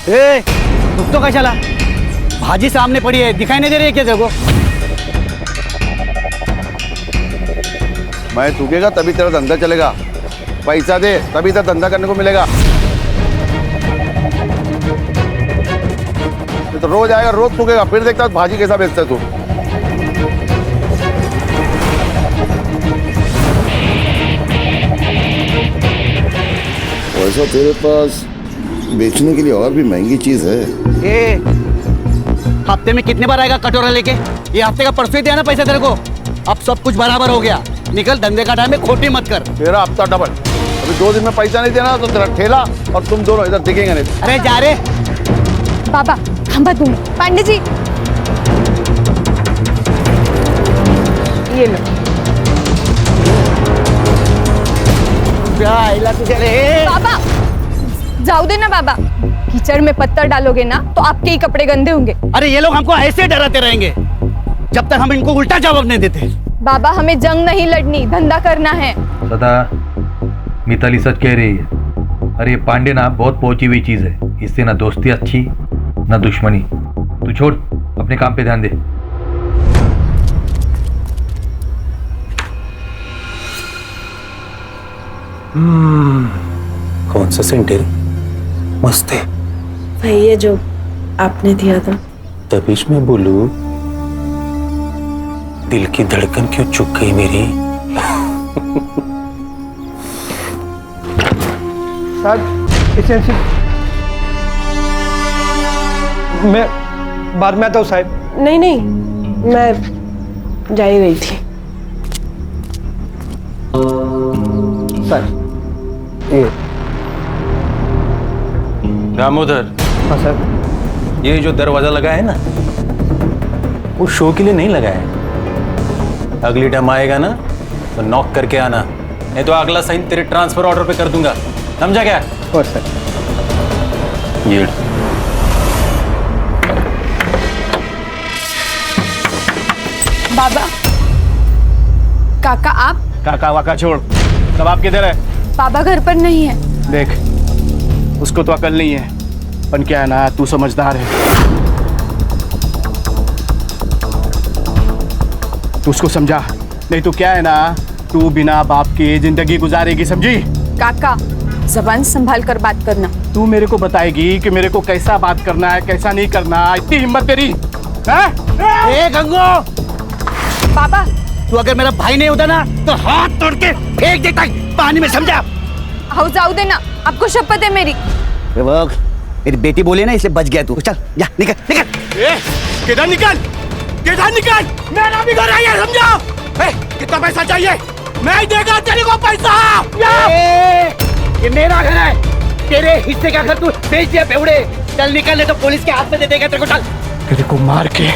ए, रुक तो कशाला? भाजी सामने पड़ी है, दिखाई नहीं दे रही है क्या तेरे को? मैं थूकेगा तभी तेरा धंधा चलेगा। पैसा दे तभी तेरा धंधा करने को मिलेगा। तो रोज आएगा, रोज थूकेगा, फिर देखता भाजी कैसा बेचता है तू। वैसा तेरे पास बेचने के लिए और भी महंगी चीज है। ए, हफ्ते में कितने बार आएगा कटोरा लेके? ये हफ्ते का परसों ही दिया ना पैसा तेरे को। अब सब कुछ बराबर हो गया। निकल, धंधे का टाइम में खोटी मत कर। तेरा हफ्ता डबल। अभी 2 दिन में पैसा नहीं देना तो तेरा ठेला और तुम दोनों इधर दिखेंगे नहीं। अरे जा रे बाबा, हम बात दूंगा। पांडे जी, ये लो। बाबा जाओ दे ना बाबा, कीचड़ में पत्थर डालोगे ना तो आपके ही कपड़े गंदे होंगे। अरे ये लोग हमको ऐसे डराते रहेंगे जब तक हम इनको उल्टा जवाब नहीं देते। बाबा, हमें जंग नहीं लड़नी, धंधा करना है। सदा मिताली सच कह रही है। अरे ये पांडे ना बहुत पहुंची हुई चीज है। इससे ना दोस्ती अच्छी ना दुश्मनी। तू छोड़, अपने काम पे ध्यान दे। कौन सा सेंट है? मस्त है वही है जो आपने दिया था। तभी मैं बोलूं, दिल की धड़कन क्यों चुक गई मेरी? मैं बाद में आता हूँ साहब। नहीं नहीं, मैं जा ही रही थी। सर ये। दामोदर, हाँ सर। ये जो दरवाजा लगा है ना, वो शो के लिए नहीं लगा है। अगली टाइम आएगा ना तो नॉक करके आना, नहीं तो अगला साइन तेरे ट्रांसफर ऑर्डर पे कर दूंगा। समझा क्या? और सर ये बाबा, काका आप? काका वाका छोड़, सब आप किधर है? बाबा घर पर नहीं है। देख, उसको तो अकल नहीं है, पर क्या है ना, तू समझदार है। तू उसको समझा, नहीं तो क्या है ना, तू बिना बाप के जिंदगी गुजारेगी, समझी? काका, जबान संभाल कर बात करना। तू मेरे को बताएगी कि मेरे को कैसा बात करना है, कैसा नहीं करना। इतनी हिम्मत तेरी है? ए गंगो, बाबा, तू अगर मेरा भाई नहीं होता ना तो हाथ तोड़ के फेंक देता पानी में, समझा? आओ जाओ देना, आपको शपथ है मेरी। मेरी बेटी बोली ना इसलिए बच गया तू। चल जा, निकल निकल। किधर निकल, किधर निकल? मेरा भी घर आया, समझा? कितना पैसा चाहिए? मैं देगा तेरे को पैसा। ये मेरा घर है, तेरे हिस्से का घर तू बेच दिया बेवड़े। चल निकल, नहीं तो पुलिस के हाथ में दे देगा तेरे को। चल, तेरे को मार के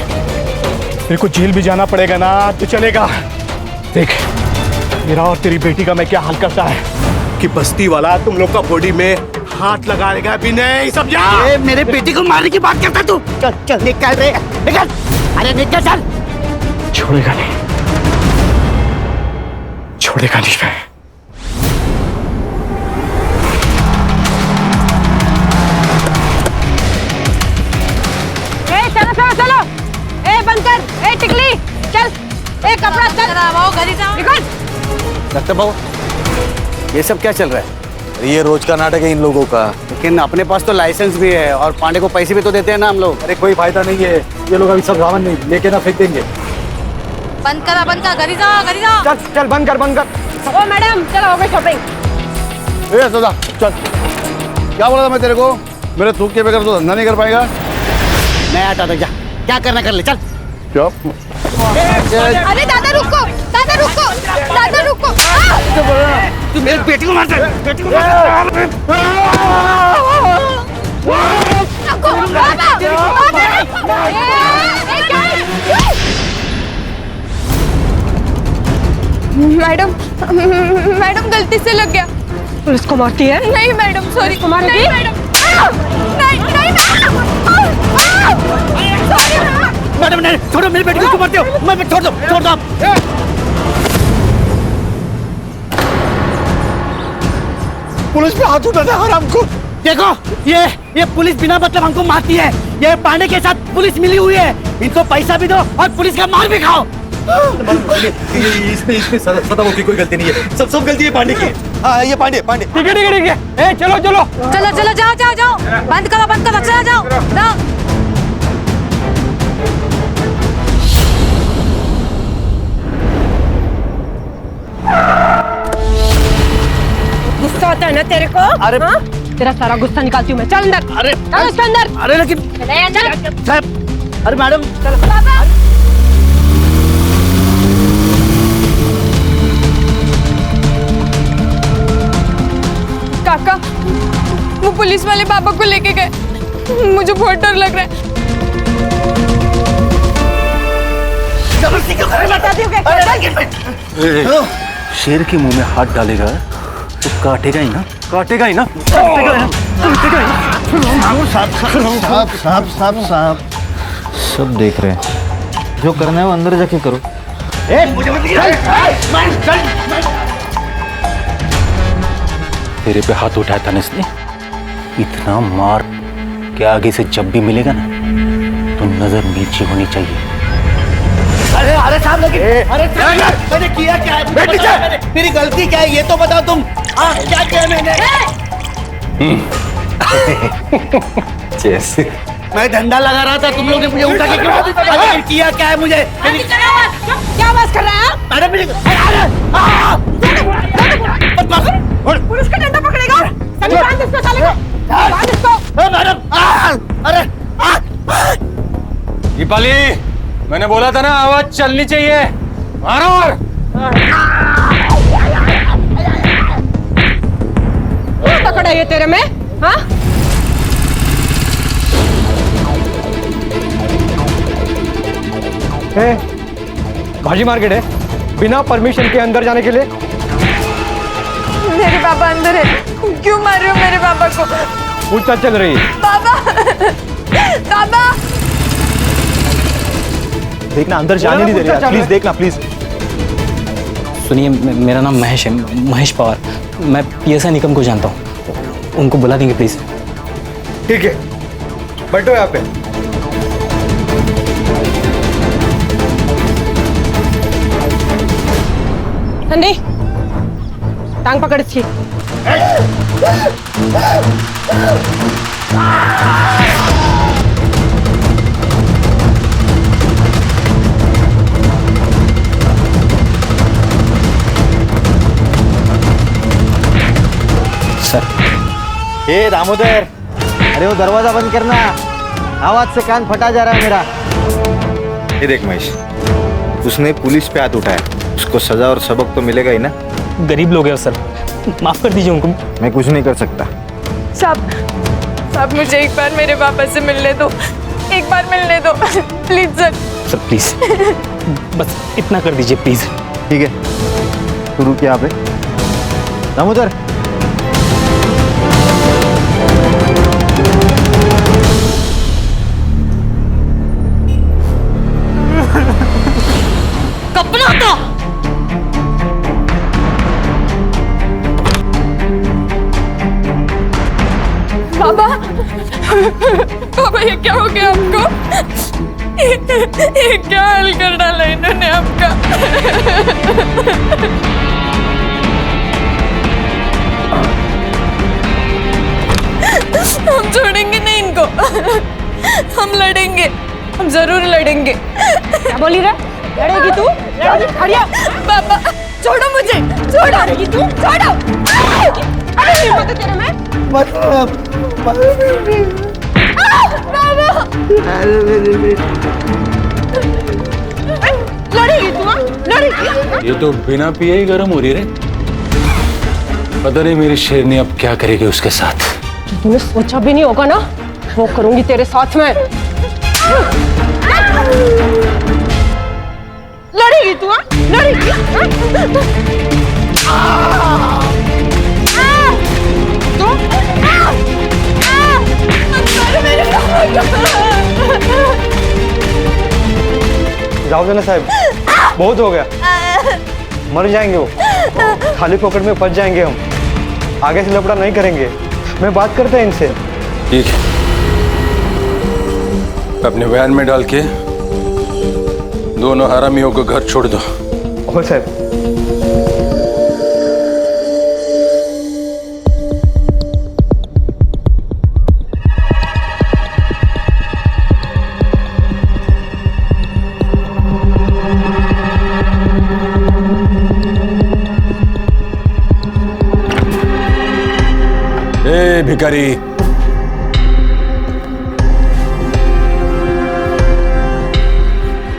तेरे को जेल भी जाना पड़ेगा ना तो चलेगा। देख, मेरा और तेरी बेटी का मैं क्या हाल करता है कि बस्ती वाला तुम लोग का बॉडी में हाथ लगाएगा भी नहीं, समझा? मेरे बेटी को मारने की बात करता तू। चल चल निकल रे, निकल। अरे निकल, चल। छोड़ेगा नहीं, छोड़ेगा नहीं मैं। चलो चलो चलो, ए बनकर, ए टिकली, चल, ए कपड़ा चल, वो घरी जाओ, निकल। डॉक्टर बाबू, ये सब क्या चल रहा है? ये रोज का नाटक है इन लोगों का। लेकिन अपने पास तो लाइसेंस भी है और पांडे को पैसे भी तो देते हैं ना हम लोग। अरे कोई फायदा नहीं है, ये लोग अभी सब रावण नहीं लेके ना फेंक देंगे। बंद कर, घरी जाओ, घरी जाओ। चल चल, बंद कर, बंद कर। ओ मैडम, चलो हो गई शॉपिंग। ए सदा, चल। क्या बोला था मैं तेरे को? मेरे थूक के बगैर तो धंधा नहीं कर पाएगा। मैं आता था, जा, क्या करना कर ले, चल। चुप। अरे दादा रुको, दादा रुको, दादा रुको। तू मेरी बेटी को मारता है, बेटी को मारता है। रुको, बाबा, बाबा। मैडम, मैडम गलती से लग गया। पुलिस को मारती है? नहीं मैडम, सॉरी। कुमार नहीं मैडम, नहीं नहीं मैडम, नहीं छोड़ो, मेरी बेटी को क्यों मारते हो? मैं छोड़ दो आप। पुलिस पे हाथ उठाना हराम को। देखो ये पुलिस बिना मतलब हमको मारती है। ये पांडे के साथ पुलिस मिली हुई है। इनको पैसा भी दो और पुलिस का मार भी खाओ। इसमें सदा की कोई गलती नहीं है, सब गलती है पांडे की। हाँ ये पांडे पांडे। ठीक है ए चलो चलो चलो चलो जाओ जाओ जाओ, बंद करो चलो जाओ जाओ। गुस्सा आता है ना तेरे को? अरे हाँ? तेरा सारा गुस्सा निकालती हूँ मैं। चल अंदर। अरे चल उसके अंदर। अरे लेकिन चल। साहब, अरे मैडम चलो। बाबा काका, वो पुलिस वाले बाबा को लेके गए। मुझे बहुत डर लग रहा है। जबरदस्ती क्यों कर रहे हो? शेर के मुंह में हाथ डालेगा तो काटेगा ही ना। साहब सब देख रहे हैं, जो करना है वो अंदर जाके करो। तेरे पे हाथ उठाया था ना इसने, इतना मार के आगे से जब भी मिलेगा ना तो नजर नीचे होनी चाहिए। अरे साहब लेकिन अरे साहब, मैंने किया क्या है? बैठ नीचे। मेरी गलती क्या है ये तो बताओ तुम। क्या किया मैंने? जैसे मैं डंडा लगा रहा था, तुम लोग ने मुझे उठा के क्यों किया क्या है मुझे? क्या आवाज कर रहा है? मैडम मेरी पुलिस का डंडा पकड़ेगा। सभी बांध इसको साले को। बांध इसको। मैडम अरे दीपाली, मैंने बोला था ना आवाज चलनी चाहिए। मारो और क्या पकड़ा ये तेरे में? हाँ? भाजी मार्केट है, बिना परमिशन के अंदर जाने के लिए। मेरे पापा अंदर है। क्यों मार रहे हो मेरे पापा को? पूछताछ चल रही है। पापा पापा देखना, अंदर जाने नहीं दे रही। प्लीज देखना प्लीज। सुनिए, मेरा नाम महेश है, महेश पवार। मैं पीएसआई निकम को जानता हूँ, उनको बुला देंगे प्लीज। ठीक है, बैठो यहाँ पे। ठंडी टांग पकड़ इसकी। सर, ए दामोदर, अरे वो दरवाजा बंद करना, आवाज से कान फटा जा रहा है मेरा। ये देख महेश, उसने पुलिस पे हाथ उठाया, उसको सजा और सबक तो मिलेगा ही ना। गरीब लोग हैं सर, माफ कर दीजिए उनको। मैं कुछ नहीं कर सकता। साहब मुझे एक बार मेरे पापा से मिलने दो, एक बार मिलने दो प्लीज सर। सर प्लीज, बस इतना कर दीजिए प्लीज। ठीक है, तू रुक यहाँ पे। दामोदर, कपड़ा तो पापा पापा ये क्या हो गया आपको? ये क्या हाल कर डाला इन्होंने आपका? हम छोड़ेंगे नहीं इनको, हम लड़ेंगे, हम जरूर लड़ेंगे। क्या बोली रे? लड़ेगी तू? लड़ेगी? खड़ी हो। पापा छोड़ो मुझे, छोड़ो। लड़ेगी तू? छोड़ो। अरे हिम्मत है तेरे में? लड़ेगी तू? हाँ? लड़ेगी? ये तो बिना पिए ही गर्म हो रही रे। पता नहीं मेरी शेरनी अब क्या करेगी उसके साथ। तूने सोचा भी नहीं होगा ना, वो करूंगी तेरे साथ में। लड़ेगी तू? हाँ? लड़ेगी? जाओ देना साहब, बहुत हो गया, मर जाएंगे वो, खाली पॉकेट में फंस जाएंगे हम। आगे से लफड़ा नहीं करेंगे, मैं बात करता है इनसे। ठीक है, अपने वैन में डाल के दोनों हरामियों को घर छोड़ दो। हो साहब। ए भिखारी,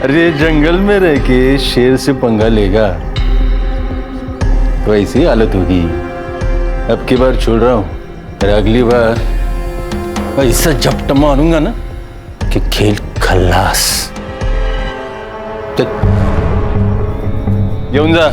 अरे जंगल में रह के शेर से पंगा लेगा तो ऐसी हालत होगी। अब की बार छोड़ रहा हूं, और अगली बार ऐसा झपटा मारूंगा ना कि खेल खल्लास। चल येऊन जा।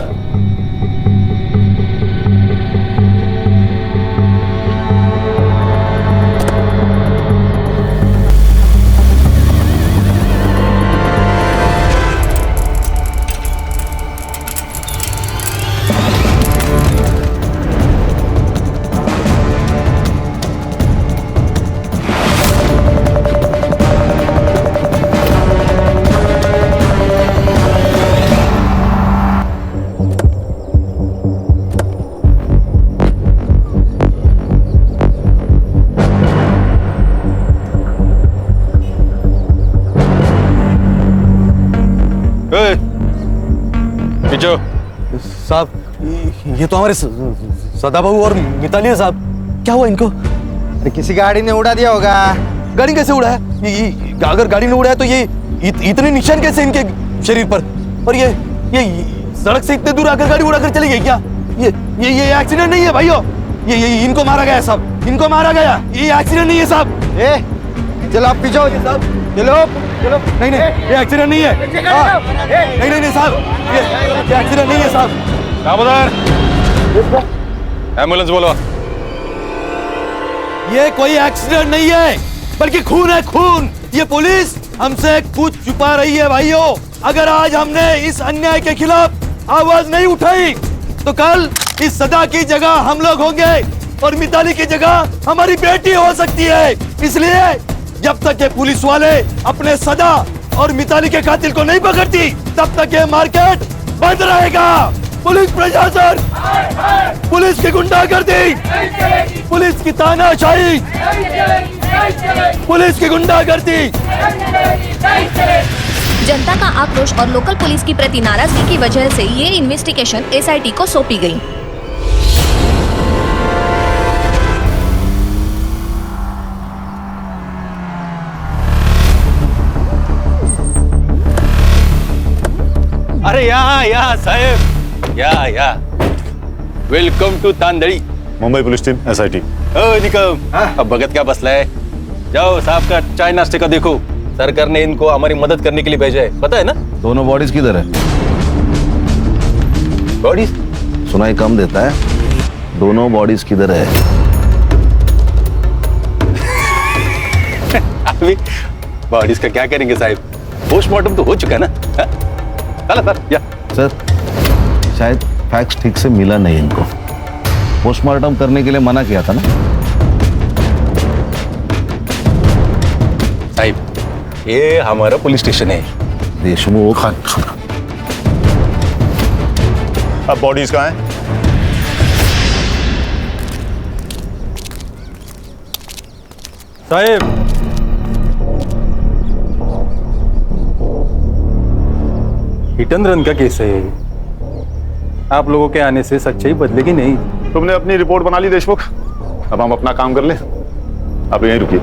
साहब, ये तो हमारे सदाबाबू और मिताली है साहब। क्या हुआ इनको? अरे किसी गाड़ी ने उड़ा दिया होगा। गाड़ी कैसे उड़ा है? अगर गाड़ी ने उड़ाया तो ये इतने निशान कैसे इनके शरीर पर? और ये सड़क से इतने दूर आकर गाड़ी उड़ाकर चली गई क्या? ये एक्सीडेंट नहीं है भाइयों, ये इनको मारा गया साहब, इनको मारा गया। ये एक्सीडेंट नहीं है साहब। चलो आप पीछे साहब, चलो चलो। नहीं ये एक्सीडेंट नहीं है। नहीं साहब, ये एक्सीडेंट नहीं है साहब। दामोदर, एम्बुलेंस बोलो। ये कोई एक्सीडेंट नहीं है, बल्कि खून है, खून। ये पुलिस हमसे कुछ छुपा रही है भाइयों। अगर आज हमने इस अन्याय के खिलाफ आवाज नहीं उठाई तो कल इस सदा की जगह हम लोग होंगे और मिताली की जगह हमारी बेटी हो सकती है। इसलिए जब तक ये पुलिस वाले अपने सदा और मिताली के कातिल को नहीं पकड़ती तब तक ये मार्केट बंद रहेगा। पुलिस प्रशासन, पुलिस की गुंडागर्दी, पुलिस की तानाशाही, पुलिस की गुंडागर्दी। जनता का आक्रोश और लोकल पुलिस की प्रति नाराजगी की वजह से ये इन्वेस्टिगेशन एसआईटी को सौंपी गई। अरे या साहेब, या welcome to Tandali. Mumbai police team SIT. Nikam, अब भगत क्या बसला है? जाओ साहब का चाय नाश्ते का देखो। सरकार ने इनको हमारी मदद करने के लिए भेजा है, पता है ना? दोनों बॉडीज किधर है? बॉडीज सुनाई कम देता है। दोनों बॉडीज किधर है? अभी बॉडीज का क्या करेंगे साहब? पोस्टमार्टम तो हो चुका है ना। सर या सर, शायद फैक्स ठीक से मिला नहीं इनको। पोस्टमार्टम करने के लिए मना किया था ना साहब। ये हमारा पुलिस स्टेशन है। देशमुख। अब बॉडीज कहाँ हैं? साहब, हिट एंड रन का केस है ये। आप लोगों के आने से सच्चाई बदलेगी नहीं। तुमने अपनी रिपोर्ट बना ली देशमुख, अब हम अपना काम कर ले। आप यहीं रुकिए।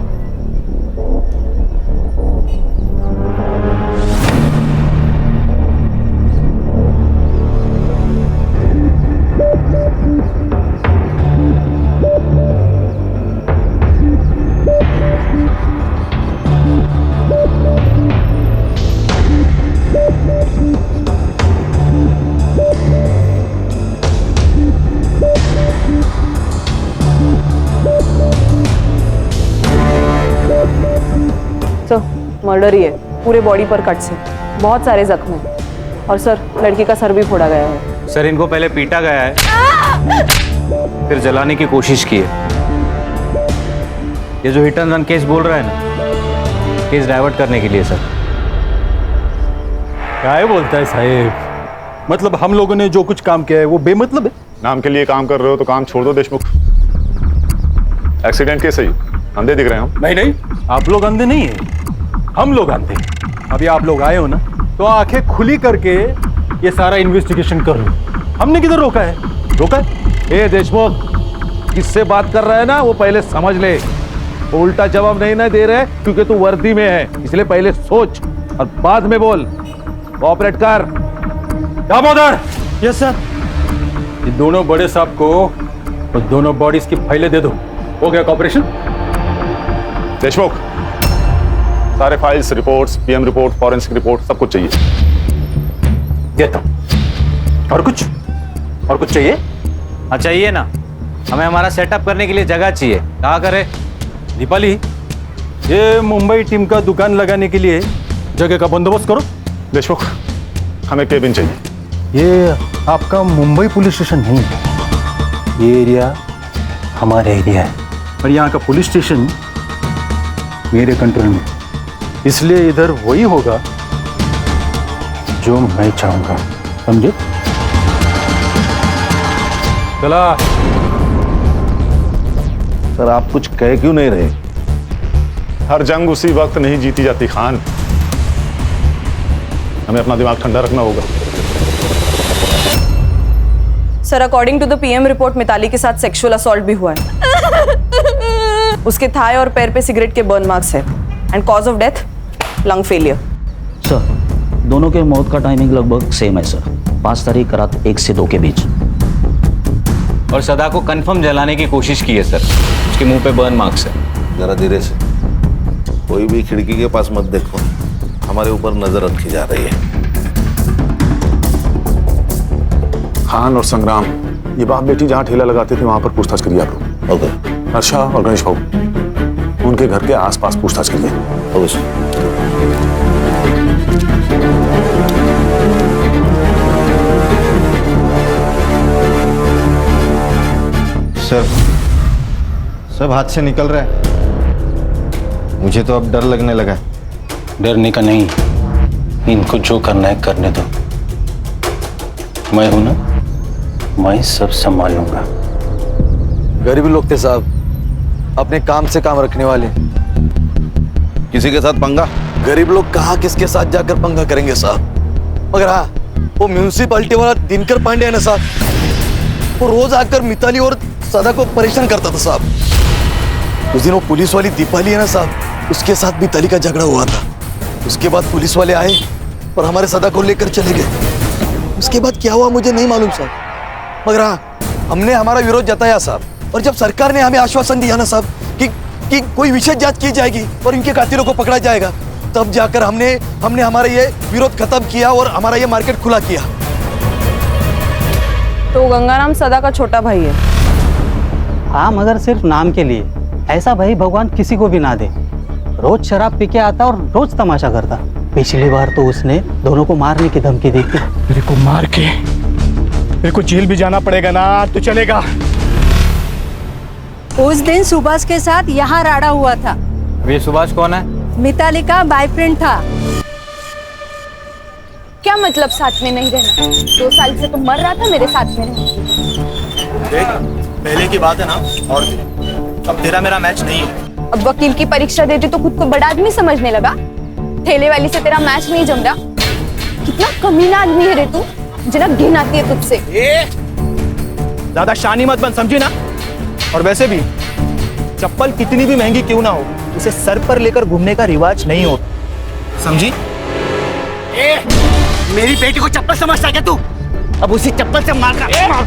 मर्डर ही है, पूरे बॉडी पर कट्स हैं, बहुत सारे जख्म हैं और सर लड़की का सर भी फोड़ा गया है। सर, इनको पहले पीटा गया है, फिर जलाने की कोशिश की है। ये जो हिट एंड रन केस बोल रहा है ना, केस डाइवर्ट करने के लिए सर। क्या बोलता है साहेब? मतलब हम लोगों ने जो कुछ काम किया है वो बेमतलब है? नाम के लिए काम कर रहे हो तो काम छोड़ दो देशमुख। एक्सीडेंट केस है, अंधे दिख रहे हैं हम। नहीं, आप लोग अंधे नहीं है, हम लोग अंधे। अभी आप लोग आए हो ना, तो आंखें खुली करके ये सारा इन्वेस्टिगेशन कर लो। हमने किधर रोका है? ए देशमुख, किससे बात कर रहा है ना वो पहले समझ ले। वो उल्टा जवाब नहीं ना दे रहे क्योंकि तू वर्दी में है, इसलिए पहले सोच और बाद में बोल। कोऑपरेट कर। दामोदर। Yes sir. ये दोनों बड़े साहब को और दोनों बॉडीज की फाइलें दे दो। हो गया कॉपरेशन? देशमुख, सारे files, reports, PM report, forensic report, सब कुछ चाहिए। देता हूं। और कुछ चाहिए? हाँ चाहिए ना, हमें हमारा सेटअप करने के लिए जगह चाहिए। क्या करें? दीपाली, ये मुंबई टीम का दुकान लगाने के लिए जगह का बंदोबस्त करो। देशमुख, हमें केबिन चाहिए। ये आपका मुंबई पुलिस स्टेशन नहीं है, ये एरिया हमारा एरिया है और यहाँ का पुलिस स्टेशन मेरे कंट्रोल में, इसलिए इधर वही होगा जो मैं चाहूंगा, समझे? चला। सर आप कुछ कह क्यों नहीं रहे? हर जंग उसी वक्त नहीं जीती जाती खान, हमें अपना दिमाग ठंडा रखना होगा। Sir, according to the PM report Mitali के साथ सेक्सुअल असॉल्ट भी हुआ है। उसके थाई और पैर पे सिगरेट के बर्न मार्क्स है and cause of death lung failure. Sir, दोनों के मौत का टाइमिंग लगभग सेम है सर, 5 तारीख रात 1 से 2 के बीच। और सदा को कंफर्म जलाने की कोशिश की है सर, उसके मुंह पे बर्न मार्क्स है। जरा धीरे से, कोई भी खिड़की के पास मत देखो, हमारे ऊपर नजर रखी जा रही है। खान और संग्राम, ये बाप बेटी जहाँ ठेला लगाते थे वहां पर पूछताछ करिए आप लोग। ओके। हर्षा और गणेश भाऊ, उनके घर के आसपास पूछताछ करिए। Okay sir. सब हाथ से निकल रहा है, मुझे तो अब डर लगने लगा है। डरने का नहीं, इनको जो करना है करने दो। मैं हूं ना, मैं सब संभाल लूंगा। गरीब लोग थे साहब, अपने काम से काम रखने वाले। किसी के साथ पंगा? गरीब लोग कहाँ किसके साथ जाकर पंगा करेंगे साहब। मगर हाँ, वो म्यूनिसिपैलिटी वाला दिनकर पांडे है ना साहब, वो रोज आकर मिताली और सदा को परेशान करता था साहब। उस दिन वो पुलिस वाली दीपाली है ना साहब, उसके साथ मिताली का झगड़ा हुआ था। उसके बाद पुलिस वाले आए और हमारे सदा को लेकर चले गए। उसके बाद क्या हुआ मुझे नहीं मालूम साहब, मगर हाँ, हमने हमारा विरोध जताया साहब। और जब सरकार ने हमें आश्वासन दिया ना साहब कि कोई विशेष जांच की जाएगी और इनके कातिलों को पकड़ा जाएगा, तब जाकर हमने हमारा ये विरोध खत्म किया और हमारा ये मार्केट खुला किया। तो गंगाराम सदा का छोटा भाई है? हाँ, मगर सिर्फ नाम के लिए। ऐसा भाई भगवान किसी को भी ना दे। रोज शराब पी के आता और रोज तमाशा करता। पिछली बार तो उसने दोनों को मारने की धमकी दी थी। मेरे को मार के मेरे को जेल भी जाना पड़ेगा ना तो चलेगा। उस दिन सुभाष के साथ यहाँ राड़ा हुआ था। ये सुभाष कौन है? मिताली का बॉयफ्रेंड था। क्या मतलब साथ में नहीं रहना? 2 साल से तो मर रहा था मेरे साथ में रहना। देख, पहले की बात है ना, और अब तेरा मेरा मैच नहीं है। अब वकील की परीक्षा देती तो खुद को बड़ा आदमी समझने लगा। ठेले वाली से तेरा मैच नहीं जम रहा। कितना कमीना आदमी है रे तू, मुझे ना घिन आती है तुझसे। ज्यादा शानी मत बन, समझी ना? और वैसे भी चप्पल कितनी भी महंगी क्यों ना हो, उसे सर पर लेकर घूमने का रिवाज नहीं हो, समझी? मेरी बेटी को चप्पल समझता है क्या तू? अब उसी चप्पल से मार रहा।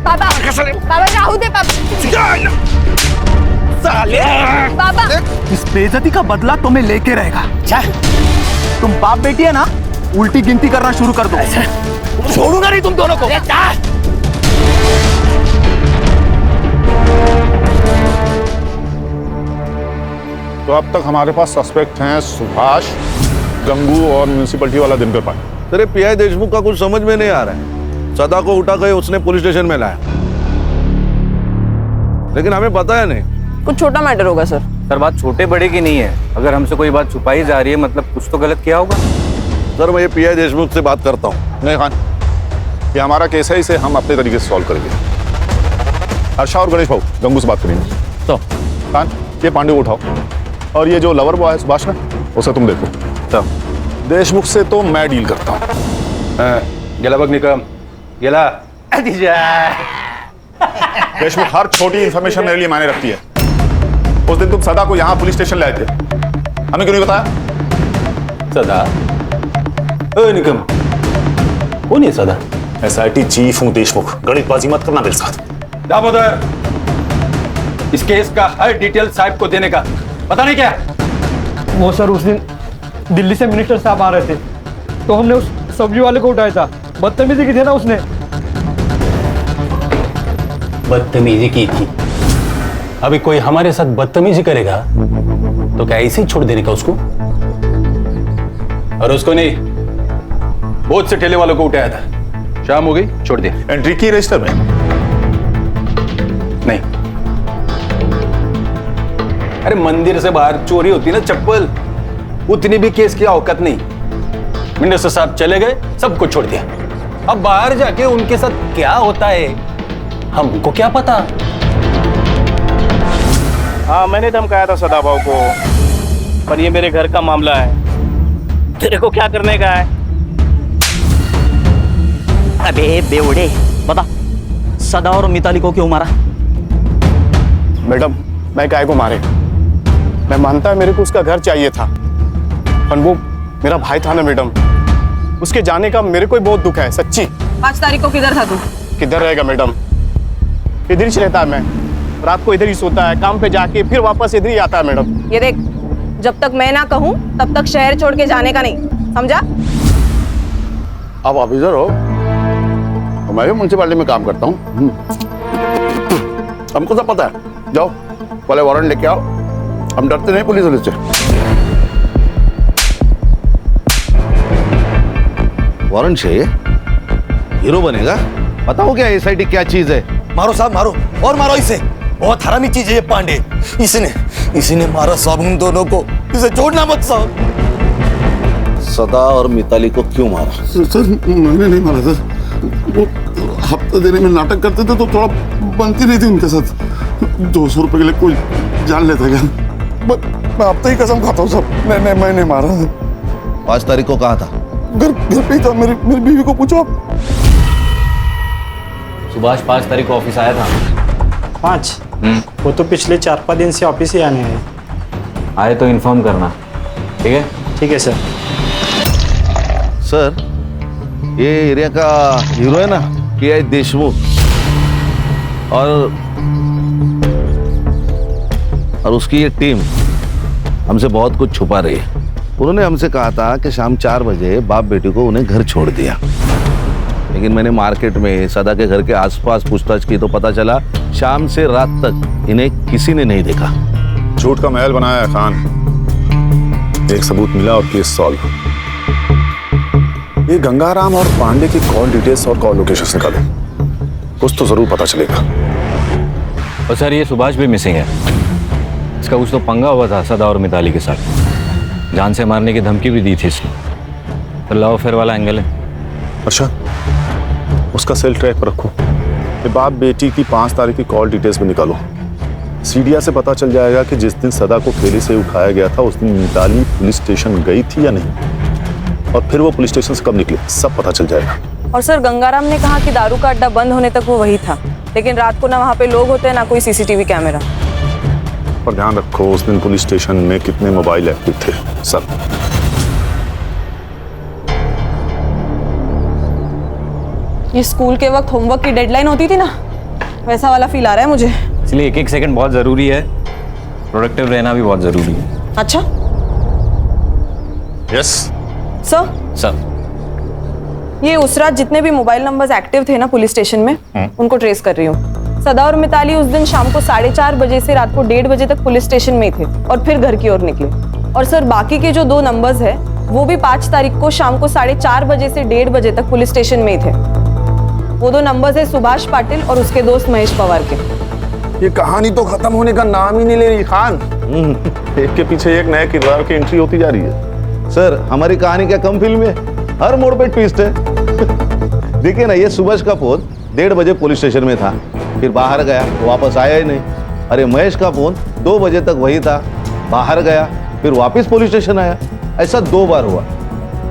बाबा, बाबा राहु दे बाबा। साले! बाबा, इस बेइज्जती का बदला तुम्हें लेके रहेगा। तुम बाप बेटी है ना, उल्टी गिनती करना शुरू कर दो। छोड़ूंगा नहीं तुम दोनों को। तो अब तक हमारे पास सस्पेक्ट हैं सुभाष, गंगू और म्यूनिसिपैलिटी वाला दिनकर पांडे। तेरे पीआई देशमुख का कुछ समझ में नहीं आ रहा है। सदा को उठा के उसने पुलिस स्टेशन में लाया, लेकिन हमें पता है नहीं। कुछ छोटा मैटर होगा सर। सर बात छोटे बड़े की नहीं है, अगर हमसे कोई बात छुपाई जा रही है मतलब कुछ तो गलत किया होगा। सर मैं ये पीआई देशमुख से बात करता हूँ। नहीं खान, ये हमारा केस है, इसे हम अपने तरीके से सॉल्व करेंगे। हर्षा और गणेश भाऊ गंगू से बात करेंगे। तो खान ये पांडे को उठाओ और ये जो लवर बॉय है सुभाष ना, उसे तुम देखो। तो देशमुख से तो मैं डील करता हूँ। गेला बघ निकम गेला देशमुख हर छोटी इंफॉर्मेशन मेरे लिए मायने रखती है। उस दिन तुम सदा को यहाँ पुलिस स्टेशन ले आए थे, हमें क्यों नहीं बताया? सदा निकम कौन है सदा? एसआईटी चीफ हूँ देशमुख, गणितबाजी मत करना मेरे साथ। दामोदर, इस केस का हर डिटेल साहब को देने का पता नहीं क्या? वो सर उस दिन दिल्ली से मिनिस्टर साहब आ रहे थे तो हमने उस सब्जी वाले को उठाया था, बदतमीजी की थी ना उसने। बदतमीजी की थी? अभी कोई हमारे साथ बदतमीजी करेगा तो क्या ऐसे ही छोड़ देने का उसको? और उसको नहीं, बहुत से ठेले वालों को उठाया था। शाम हो गई, छोड़ दिया। एंट्री की रजिस्टर में? नहीं। अरे मंदिर से बाहर चोरी होती ना चप्पल, उतनी भी केस की औकात नहीं। मिनिस्टर साहब चले गए, सबको छोड़ दिया। अब बाहर जाके उनके साथ क्या होता है हमको क्या पता? हाँ मैंने धमकाया था सदाभाव को, पर ये मेरे घर का मामला है, तेरे को क्या करने का है? अबे बेवड़े, बता सदा और मिताली को क्यों मारा? मैडम मैं काय को मारे? मैं मानता है मेरे को उसका घर चाहिए था, पर वो मेरा भाई था ना मैडम, उसके जाने का मेरे को बहुत दुख है सच्ची। 5 तारीख को किधर था तू? किधर रहेगा मैडम, इधर ही रहता है। मैं रात को इधर ही सोता है, काम पे जाके फिर वापस इधर ही आता है मैडम। ये देख, जब तक मैं ना कहूं तब तक शहर छोड़ के जाने का नहीं, समझा? आप ऑफिसर हो, मैं भी म्यूनसिपालिटी में काम करता हूँ, हमको सब पता है। जाओ पहले वारंट लेके आओ, हम डरते नहीं पुलिस वाले से। वारंट चाहिए? हीरो बनेगा? बताओ क्या एसआईटी क्या चीज है? मारो साहब मारो, और मारो इसे, बहुत हरामी चीज है ये पांडे। इसने मारा साहब उन दोनों को, इसे छोड़ना मत साहब। सदा और मिताली को क्यों मारा? सर मैंने नहीं मारा सर, वो हफ्ता देने में नाटक करते थे तो थोड़ा बनती नहीं थी उनके साथ। 200 रुपए के लिए कोई जान लेता क्या? मैं अब तो ही कसम खाता हूँ सर, मैं नहीं मारा। 5 तारीख को कहाँ था? घर पे ही था, मेरी बीवी को पूछो। सुभाष 5 तारीख को ऑफिस आया था। 5? वो तो पिछले 4-5 दिन से ऑफिस ही आने हैं। आए तो इन्फॉर्म करना, ठीक है? ठीक है सर। सर ये एरिया का हीरो है ना पीआई देशमुख, और उसकी ये टीम हमसे बहुत कुछ छुपा रही है। उन्होंने हमसे कहा था कि शाम 4 बजे बाप बेटी को उन्हें घर छोड़ दिया, लेकिन मैंने मार्केट में सदा के घर के आसपास पूछताछ की तो पता चला शाम से रात तक इन्हें किसी ने नहीं देखा। झूठ का महल बनाया है खान, एक सबूत मिला और केस सॉल्व। ये गंगाराम और पांडे की कॉल डिटेल्स और कॉल लोकेशन निकालो, कुछ तो जरूर पता चलेगा। और सर ये सुभाष भी मिसिंग है, इसका कुछ तो पंगा हुआ था सदा और मिताली के साथ, जान से मारने की धमकी भी दी थी इसने, तो लव अफेयर वाला एंगल है। अच्छा उसका सेल ट्रैक पर रखो, ये बाप बेटी की 5 तारीख की कॉल डिटेल्स भी निकालो। सीडिया से पता चल जाएगा कि जिस दिन सदा को ठेले से उठाया गया था उस दिन मिताली पुलिस स्टेशन गई थी या नहीं, और फिर वो पुलिस स्टेशन से कब निकली, सब पता चल जाएगा। और सर गंगाराम ने कहा कि दारू का अड्डा बंद होने तक वो वही था, लेकिन रात को ना वहाँ पे लोग होते हैं ना कोई सीसीटीवी कैमरा। पर ध्यान रखो उस दिन पुलिस स्टेशन में कितने मोबाइल एक्टिव थे, सब। ये स्कूल के वक्त होमवर्क की डेडलाइन होती थी ना, वैसा वाला फील आ रहा है मुझे। इसलिए एक सेकंड बहुत जरूरी है, प्रोडक्टिव रहना भी बहुत जरूरी है। अच्छा यस सर, ये उस रात जितने भी मोबाइल नंबर्स एक्टिव थे ना पुलिस स्टेशन में, उनको ट्रेस कर रही हूँ। सदा और मिताली उस दिन शाम को 4:30 बजे से रात को 1:30 बजे तक पुलिस स्टेशन में ही थे और फिर घर की ओर निकले। और सर बाकी के जो 2 नंबर्स है वो भी 5 तारीख को शाम को 4:30 बजे से 1:30 बजे तक पुलिस स्टेशन में ही थे। वो 2 नंबर्स है सुभाष पाटिल और उसके दोस्त महेश पवार के। ये कहानी तो खत्म होने का नाम ही नहीं ले रही खान। एक के पीछे एक नए किरदार की एंट्री होती जा रही है। सर हमारी कहानी क्या कम फिल्म है, हर मोड़ पे ट्विस्ट है। देखिए ना, ये सुभाष का फोन 1:30 बजे पुलिस स्टेशन में था, फिर बाहर गया तो वापस आया ही नहीं। अरे महेश का फोन 2 बजे तक वही था, बाहर गया फिर वापस पुलिस स्टेशन आया। ऐसा 2 बार हुआ।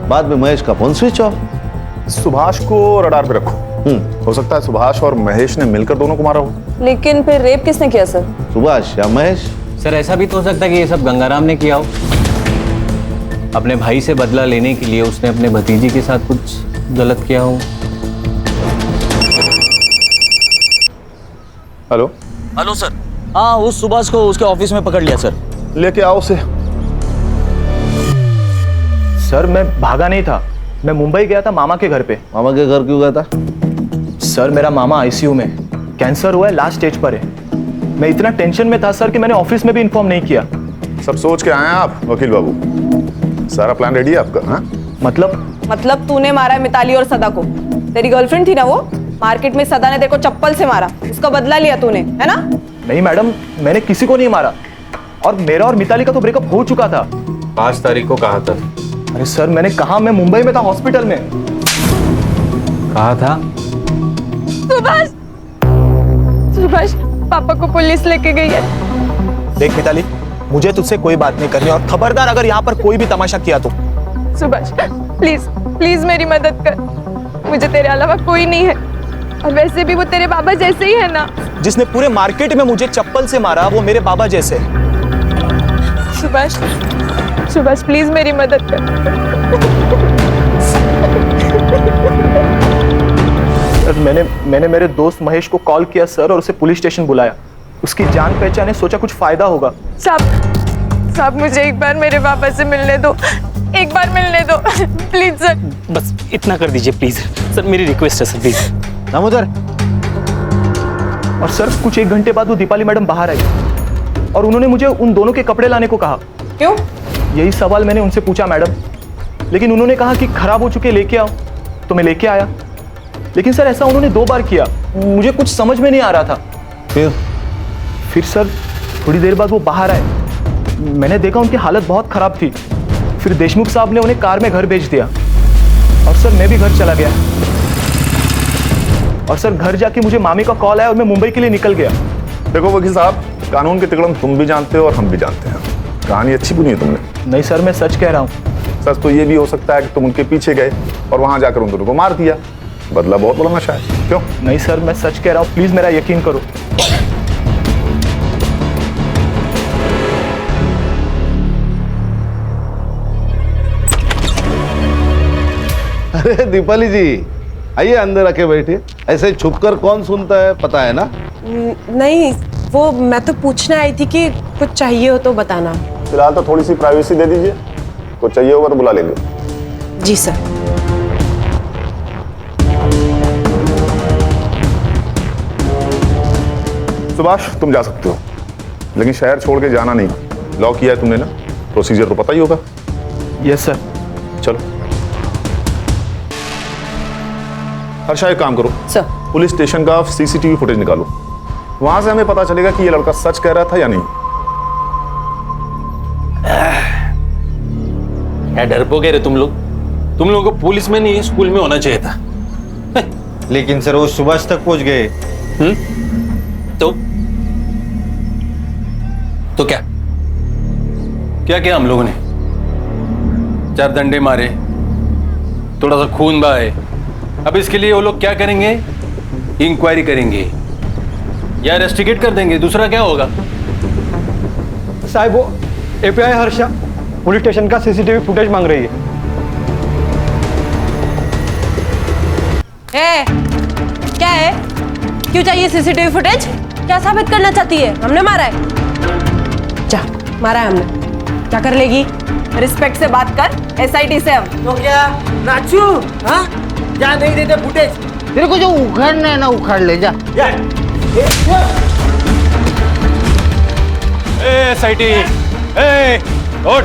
बाद में महेश का फोन स्विच ऑफ। सुभाष को रडार पे रखो। हो सकता है सुभाष और महेश ने मिलकर दोनों को मारा हो। लेकिन फिर रेप किसने किया सर? सुभाष या महेश? सर ऐसा भी तो हो सकता है कि ये सब गंगाराम ने किया हो। अपने भाई से बदला लेने के लिए उसने अपने भतीजी के साथ कुछ गलत किया हो। Hello hello sir. हाँ, उस सुभाष को उसके ऑफिस में पकड़ लिया सर। लेके आओ उसे। सर मैं भागा नहीं था, मैं मुंबई गया था मामा के घर पे। मामा के घर क्यों गया था? सर मेरा मामा आईसीयू में, कैंसर हुआ है, लास्ट स्टेज पर है। मैं इतना टेंशन में था सर कि मैंने ऑफिस में भी इन्फॉर्म नहीं किया। सब सोच के आए हैं आप वकील बाबू? सारा प्लान रेडी है आपका? हाँ मतलब तूने मारा है मिताली और सदा को? तेरी गर्लफ्रेंड थी ना वो? मार्केट में सदा ने तेरे को चप्पल से मारा, उसका बदला लिया तूने, है ना? नहीं मैडम, मैंने किसी को नहीं मारा, और मेरा और मिताली का तो ब्रेकअप हो चुका था। 5 तारीख को कहा था। अरे सर मैंने कहा, मैं मुंबई में था हॉस्पिटल में। कहा था? सुभाष पापा को पुलिस लेके गई है। देख मिताली, मुझे तुझसे कोई बात नहीं करनी, और खबरदार अगर यहाँ पर कोई भी तमाशा किया तो। सुभाष प्लीज प्लीज मेरी मदद कर, मुझे तेरे अलावा कोई नहीं है, और वैसे भी वो तेरे बाबा जैसे ही है ना। जिसने पूरे मार्केट में मुझे चप्पल से मारा वो मेरे बाबा जैसे। सुभाष प्लीज मेरी मदद कर। सर मैंने मेरे दोस्त महेश को कॉल किया सर, और उसे पुलिस स्टेशन बुलाया। उसकी जान पहचान है, सोचा कुछ फायदा होगा। साहब मुझे एक बार मेरे पापा से मिलने दो, एक बार मिलने दो प्लीज सर। बस इतना कर दीजिए प्लीज सर, मेरी रिक्वेस्ट है सर प्लीज। दामोदर। और सर कुछ 1 घंटे बाद वो दीपाली मैडम बाहर आई, और उन्होंने मुझे उन दोनों के कपड़े लाने को कहा। क्यों? यही सवाल मैंने उनसे पूछा मैडम, लेकिन उन्होंने कहा कि खराब हो चुके लेके आओ, तो मैं लेके आया। लेकिन सर ऐसा उन्होंने 2 बार किया, मुझे कुछ समझ में नहीं आ रहा था। फिर सर थोड़ी देर बाद वो बाहर आए, मैंने देखा उनकी हालत बहुत खराब थी। फिर देशमुख साहब ने उन्हें कार में घर भेज दिया, और सर मैं भी घर चला गया। और सर घर जाके मुझे मामी का कॉल आया, और मैं मुंबई के लिए निकल गया। देखो वकील साहब, कानून के तिकड़म तुम भी जानते हो और हम भी जानते हैं। कहानी अच्छी बुनी है तुमने। नहीं सर, मैं सच कह रहा हूँ। सच तो ये भी हो सकता है कि तुम उनके पीछे गए और वहां जाकर उन दोनों को मार दिया। बदला बहुत बड़ा नशा है। क्यों? नहीं सर, मैं सच कह रहा हूँ, प्लीज मेरा यकीन करो। अरे दीपाली जी, आइए अंदर आके बैठिए। ऐसे छुपकर कौन सुनता है, पता है ना? नहीं, वो मैं तो पूछने आई थी कि कुछ चाहिए हो तो बताना। फिलहाल तो थोड़ी सी प्राइवेसी दे दीजिए, कुछ चाहिए होगा तो बुला लेंगे। जी सर। सुभाष तुम जा सकते हो, लेकिन शहर छोड़ के जाना नहीं। लॉक किया है तुमने ना, प्रोसीजर तो पता ही होगा। Yes sir. चलो हर्षा, एक काम करो सर, पुलिस स्टेशन का सीसीटीवी फुटेज निकालो, वहां से हमें पता चलेगा कि ये लड़का सच कह रहा था या नहीं। क्या डरपोके रे तुम लोग? तुम लोगों को पुलिस में नहीं स्कूल में होना चाहिए था। लेकिन सर वो सुभाष तक पहुंच गए। तो क्या क्या हम लोगों ने? 4 डंडे मारे, थोड़ा सा खून बहाए। अब इसके लिए वो लोग क्या करेंगे? इंक्वायरी करेंगे या इन्वेस्टिगेट कर देंगे, दूसरा क्या होगा? साहब वो एपीआई हर्षा पुलिस स्टेशन का सीसीटीवी फुटेज मांग रही है। क्या है? क्यों चाहिए सीसीटीवी फुटेज? क्या साबित करना चाहती है? हमने मारा है? जा, मारा है हमने, क्या कर लेगी? रिस्पेक्ट से बात कर, एसआईटी से हम। तो क्या नाचू? हाँ, क्या नहीं देते फुटेज? तेरे को जो उखाड़ना है ना उखाड़ ले जा। एसआईटी, उठ।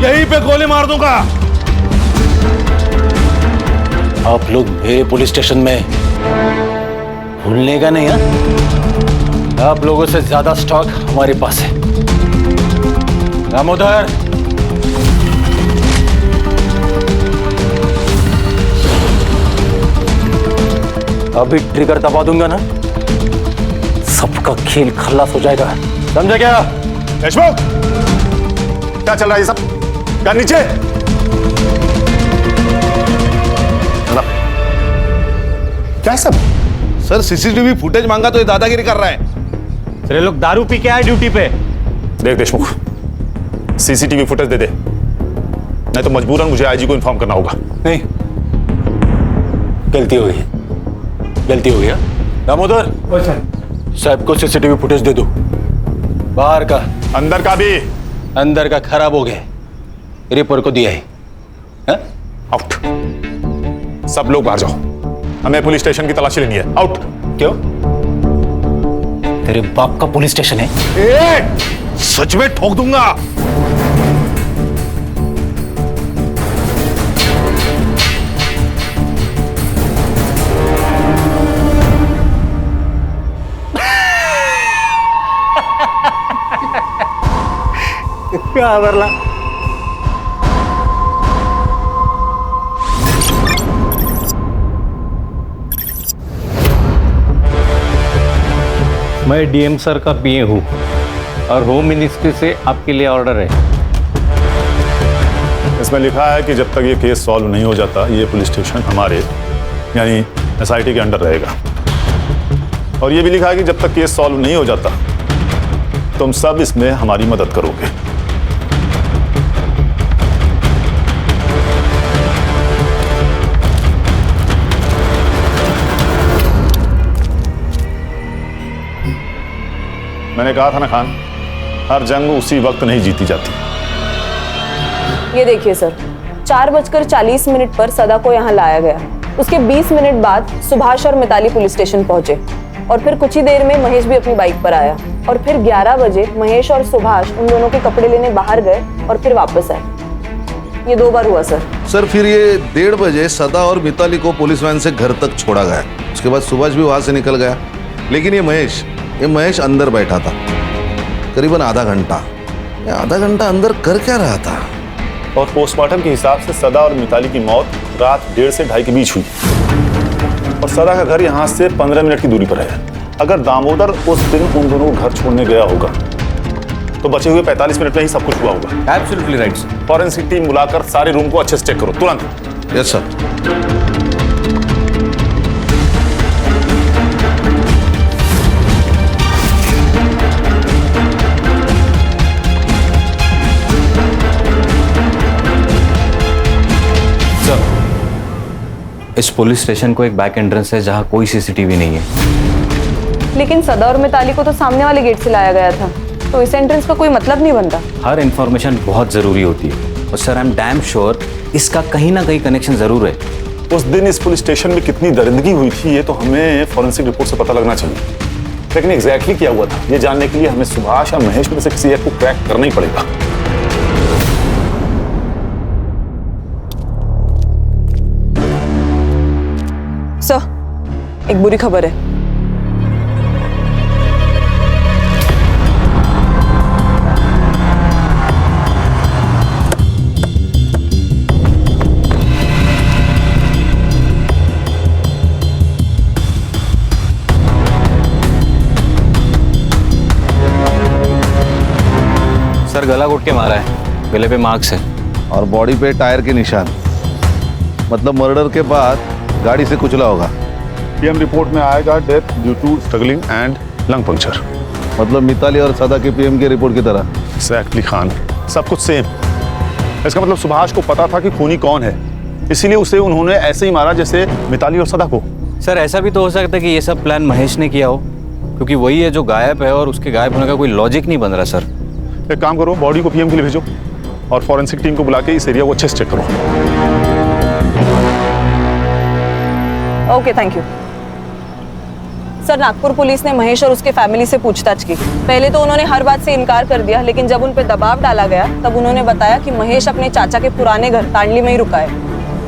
यहीं पे गोली मार दूंगा। आप लोग मेरे पुलिस स्टेशन में भूलने का नहीं है? आप लोगों से ज्यादा स्टॉक हमारे पास है। दामोदर, अभी ट्रिगर दबा दूंगा ना, सबका खेल खल्लास हो जाएगा, समझा क्या? देशमुख, क्या चल रहा है ये सब? क्या नीचे? क्या सब? सर सीसीटीवी फुटेज मांगा तो ये दादागिरी कर रहा है। सर ये लोग दारू पी के आए ड्यूटी पे। देख देशमुख, सीसीटीवी फुटेज दे दे, नहीं तो मजबूरन मुझे आईजी को इन्फॉर्म करना होगा। नहीं, गलती हो गई, गलती हो गया। दामोदर, साहब को सीसीटीवी फुटेज दे दो, बाहर का, अंदर का भी। अंदर का खराब हो गया, रिपोर्ट को दिया है। आउट, सब लोग बाहर जाओ, हमें पुलिस स्टेशन की तलाशी लेनी है। आउट। क्यों? तेरे बाप का पुलिस स्टेशन है? सच में ठोक दूंगा। क्या बरला? मैं डीएम सर का पीए हूँ और होम मिनिस्ट्री से आपके लिए ऑर्डर है। इसमें लिखा है कि जब तक ये केस सॉल्व नहीं हो जाता, ये पुलिस स्टेशन हमारे यानी एसआईटी के अंडर रहेगा। और ये भी लिखा है कि जब तक केस सॉल्व नहीं हो जाता, तुम सब इसमें हमारी मदद करोगे। मैंने कहा था ना खान, हर जंग उसी वक्त नहीं जीती जाती। ये देखिए सर, 4:40 पर सदा को यहाँ लाया गया। उसके 20 मिनट बाद सुभाष और मिताली पुलिस स्टेशन पहुंचे और फिर कुछ ही देर में महेश भी अपनी बाइक पर आया और फिर 11 बजे महेश और सुभाष उन दोनों के कपड़े लेने बाहर गए और फिर वापस आए। ये 2 बार हुआ सर। सर फिर ये 1:30 बजे सदा और मिताली को पुलिस वैन से घर तक छोड़ा गया। उसके बाद सुभाष भी वहां से निकल गया, लेकिन ये महेश अंदर बैठा था करीबन आधा घंटा। आधा घंटा अंदर कर क्या रहा था? और पोस्टमार्टम के हिसाब से सदा और मिताली की मौत रात 1:30 से 2:30 के बीच हुई और सदा का घर यहाँ से 15 मिनट की दूरी पर है। अगर दामोदर उस दिन उन दोनों को घर छोड़ने गया होगा तो बचे हुए 45 मिनट में ही सब कुछ हुआ होगा। Absolutely right. फॉरेंसिक टीम बुलाकर सारे रूम को अच्छे से चेक करो तुरंत। Yes sir. इस पुलिस स्टेशन को एक बैक एंट्रेंस है जहां कोई सीसीटीवी नहीं है। लेकिन सदा और मिताली को तो सामने वाले गेट से लाया गया था, तो इस एंट्रेंस का कोई मतलब नहीं बनता। हर इंफॉर्मेशन बहुत जरूरी होती है और sir I am damn sure इसका कहीं ना कहीं कनेक्शन जरूर है। उस दिन इस पुलिस स्टेशन में कितनी दरिंदगी हुई थी ये तो हमें फॉरेंसिक रिपोर्ट से पता लगना चाहिए, लेकिन एग्जैक्टली क्या हुआ था ये जानने के लिए हमें सुभाष या महेश में से किसी एक को क्रैक करना ही पड़ेगा। सर, एक बुरी खबर है। सर गला घोट के मारा है, गले पे मार्क्स है और बॉडी पे टायर के निशान, मतलब मर्डर के बाद गाड़ी से कुचला होगा। पीएम रिपोर्ट में आएगा death due to struggling and lung puncture. मतलब मिताली और सदा की पीएम की रिपोर्ट की तरह। एग्जैक्टली खान, सब कुछ सेम। इसका मतलब सुभाष को पता था कि खूनी कौन है, इसीलिए उसे उन्होंने ऐसे ही मारा जैसे मिताली और सदा को। सर ऐसा भी तो हो सकता है कि ये सब प्लान महेश ने किया हो, क्योंकि वही है जो गायब है और उसके गायब होने का कोई लॉजिक नहीं बन रहा। सर एक काम करो, बॉडी को पीएम के लिए भेजो और फॉरेंसिक टीम को बुला के इस एरिया को अच्छे से चेक करो। Okay, thank you sir. Nagpur police ने महेश और उसके फैमिली से पूछताछ की। पहले तो उन्होंने हर बात से इनकार कर दिया, लेकिन जब उन पर दबाव डाला गया तब उन्होंने बताया कि महेश अपने चाचा के पुराने घर तांडली में ही रुका है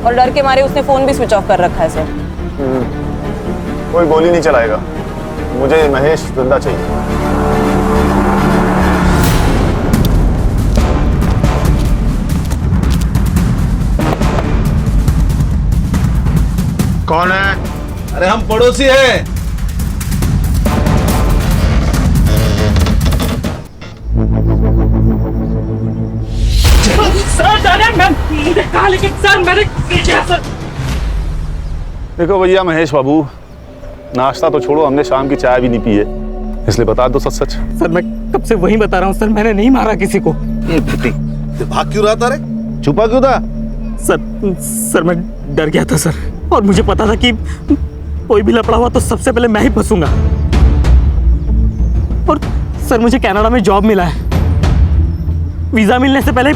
और डर के मारे उसने फोन भी स्विच ऑफ कर रखा है। सर कोई गोली नहीं चलाएगा, मुझे महेश जिंदा चाहिए। कौन है? अरे हम पड़ोसी हैं। देखो भैया महेश बाबू, नाश्ता तो छोड़ो, हमने शाम की चाय भी नहीं पी है, इसलिए बता दो सच सच। सर मैं कब से वही बता रहा हूँ सर, मैंने नहीं मारा किसी को। भाग क्यों रहा था रे? छुपा क्यों था? सर मैं डर गया था सर, और मुझे पता था कि कोई भी लफड़ा हुआ तो सबसे पहले मैं ही फंसूंगा। और सर मुझे कनाडा में जॉब मिला है, वीजा मिलने से पहले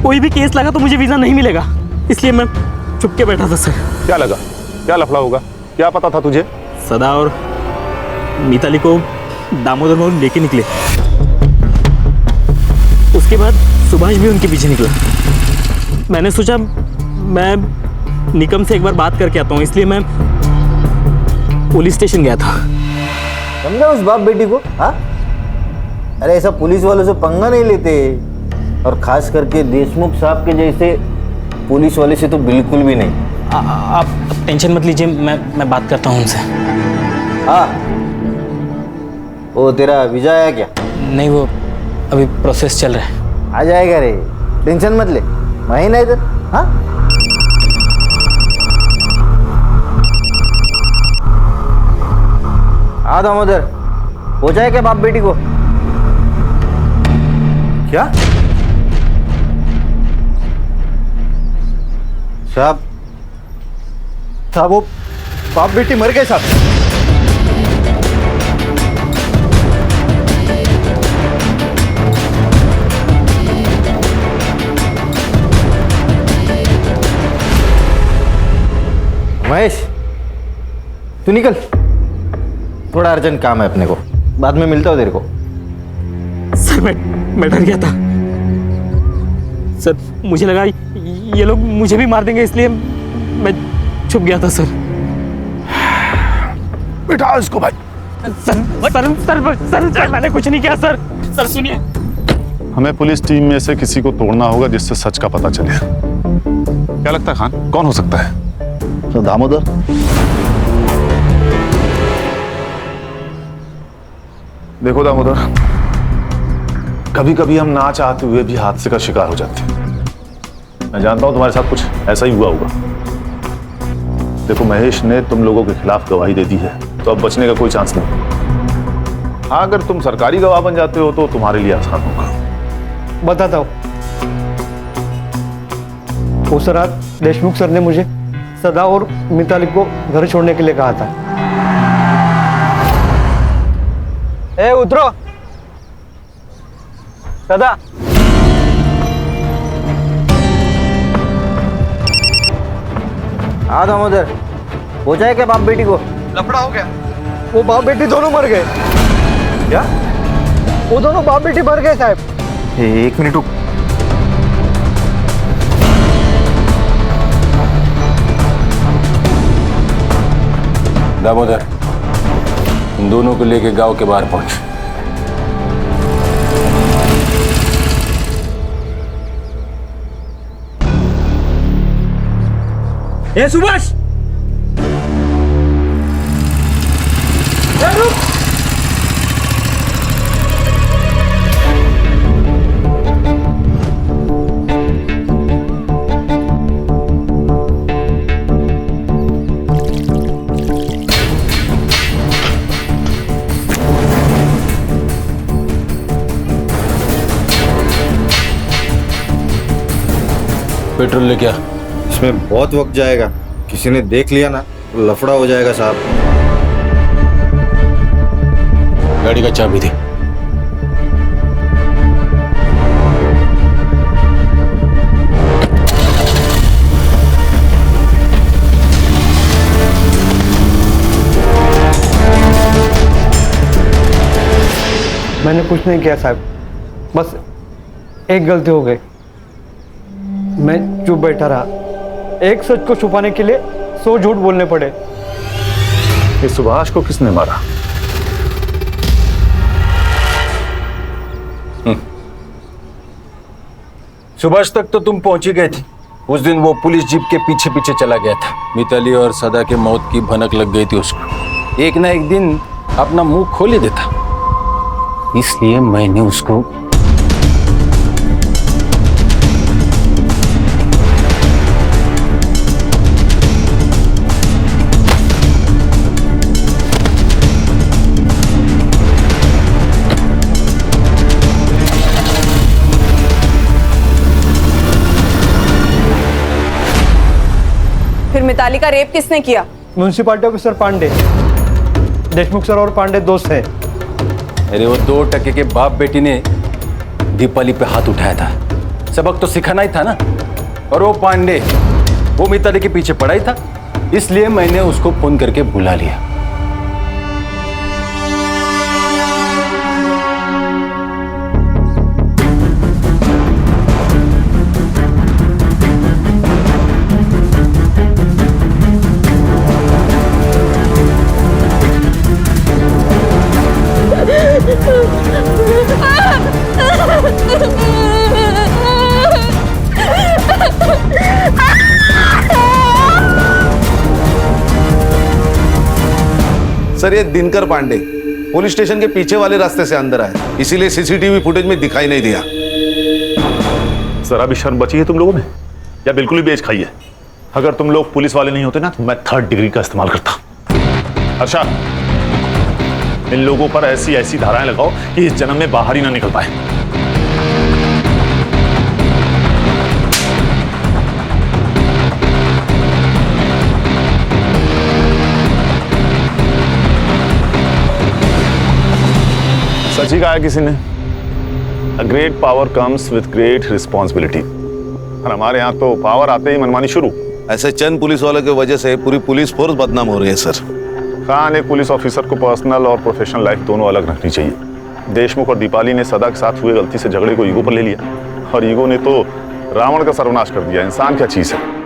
कोई भी केस लगा तो मुझे वीजा नहीं मिलेगा, इसलिए मैं चुप के बैठा था सर। क्या लगा? क्या लफड़ा होगा? क्या पता था तुझे? सदा और मिताली को दामोदर मोहन लेके निकले, उसके बाद सुभाष भी उनके पीछे निकला। मैंने सोचा मैं निकम से एक बार बात करके आता हूँ, इसलिए मैं पुलिस स्टेशन गया था। समझा उस बाप बेटी को? हाँ, अरे ऐसा पुलिस वालों से पंगा नहीं लेते, और खास करके देशमुख साहब के जैसे पुलिस वाले से तो बिल्कुल भी नहीं। आप टेंशन मत लीजिए, मैं बात करता हूँ उनसे। हाँ, वो तेरा वीजा आया क्या? नहीं, वो अभी प्रोसेस चल रहा है। आ जाएगा रे, टेंशन मत ले, महीना इधर। हाँ, हाँ दामोदर, हो जाए क्या बाप बेटी को? क्या? साहब वो बाप बेटी मर गए साहब। महेश, तू निकल, थोड़ा अर्जेंट काम है अपने को, बाद में मिलता हूँ तेरे को। सर मैं डर गया था सर, मुझे लगा ये लोग मुझे भी मार देंगे, इसलिए मैं छुप गया था सर। बिठा इसको भाई। सर मैंने कुछ नहीं किया सर। सर सुनिए, हमें पुलिस टीम में से किसी को तोड़ना होगा जिससे सच का पता चले। क्या लगता है खान, कौन हो सकता है? तो दामोदर। देखो दामोदर, कभी कभी हम ना चाहते हुए भी हादसे का शिकार हो जाते हैं। मैं जानता हूं तुम्हारे साथ कुछ ऐसा ही हुआ होगा। देखो महेश ने तुम लोगों के खिलाफ गवाही दे दी है, तो अब बचने का कोई चांस नहीं। हाँ, अगर तुम सरकारी गवाह बन जाते हो तो तुम्हारे लिए आसान होगा। बताता हूँ। उस रात देशमुख सर ने मुझे सदा और मिताली को घर छोड़ने के लिए कहा था। ए उतरो सदा। हाँ दामोदर, हो जाए क्या बाप बेटी को? लफड़ा हो गया, वो बाप बेटी दोनों मर गए। क्या? वो दोनों बाप बेटी मर गए साहब। एक मिनट रुक। दामोदर, इन दोनों को लेके गांव के बाहर पहुंच। ए सुभाष, रुक। पेट्रोल लेके आ। इसमें बहुत वक्त जाएगा, किसी ने देख लिया ना तो लफड़ा हो जाएगा साहब। गाड़ी का चाबी दे। मैंने कुछ नहीं किया साहब, बस एक गलती हो गई। मैं चुप बैठा रहा, एक सच को छुपाने के लिए 100 झूठ बोलने पड़े। इस सुभाष को किसने मारा? सुबह तक तो तुम पहुंच ही गए थे। उस दिन वो पुलिस जीप के पीछे पीछे चला गया था। मिताली और सदा के मौत की भनक लग गई थी उसको। एक ना एक दिन अपना मुंह खोल ही देता, इसलिए मैंने उसको फिर मिताली का रेप किसने किया? Municipality officer Pandey. Deshmukh sir और पांडे दोस्त हैं। अरे वो 2 टके के बाप बेटी ने दीपाली पे हाथ उठाया था। सबक तो सिखाना ही था ना। और वो पांडे वो मिताली के पीछे पड़ा ही था, इसलिए मैंने उसको फोन करके बुला लिया। सर ये दिनकर पांडे पुलिस स्टेशन के पीछे वाले रास्ते से अंदर आए, इसीलिए सीसीटीवी फुटेज में दिखाई नहीं दिया। जरा भी शर्म बची है तुम लोगों में या बिल्कुल ही बेच खाई है? अगर तुम लोग पुलिस वाले नहीं होते ना तो मैं 3rd डिग्री का इस्तेमाल करता। अच्छा, इन लोगों पर ऐसी ऐसी धाराएं लगाओ कि इस जन्म में बाहर ही ना निकल पाए। सच ही कहा है किसी ने, a great power comes with great responsibility. और हमारे यहाँ तो पावर आते ही मनमानी शुरू। ऐसे चंद पुलिस वालों की वजह से पूरी पुलिस फोर्स बदनाम हो रही है सर। खान, एक पुलिस ऑफिसर को पर्सनल और प्रोफेशनल लाइफ दोनों अलग रखनी चाहिए। देशमुख और दीपाली ने सदा के साथ हुए गलती से झगड़े को ईगो पर ले लिया, और ईगो ने तो रावण का सर्वनाश कर दिया। इंसान क्या चीज है?